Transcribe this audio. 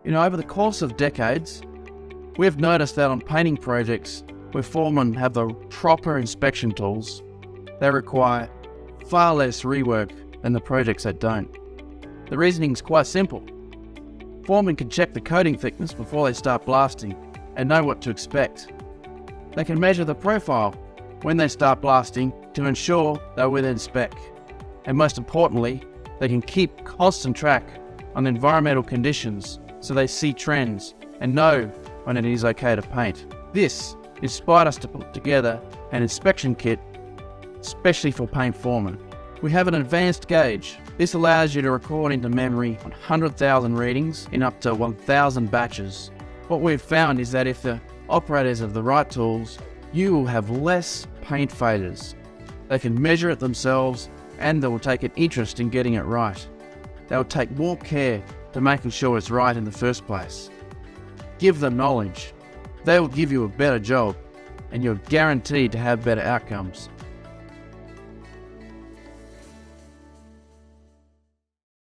Over the course of decades, we've noticed that on painting projects where foremen have the proper inspection tools, they require far less rework than the projects that don't. The reasoning is quite simple. Foremen can check the coating thickness before they start blasting and know what to expect. They can measure the profile when they start blasting to ensure they're within spec. And most importantly, they can keep constant track on environmental conditions so they see trends and know when it is okay to paint. This inspired us to put together an inspection kit especially for paint foremen. We have an advanced gauge. This allows you to record into memory 100,000 readings in up to 1,000 batches. What we've found is that if the operators have the right tools, you will have less paint failures. They can measure it themselves and they will take an interest in getting it right. They will take more care to making sure it's right in the first place. Give them knowledge. They will give you a better job and you're guaranteed to have better outcomes.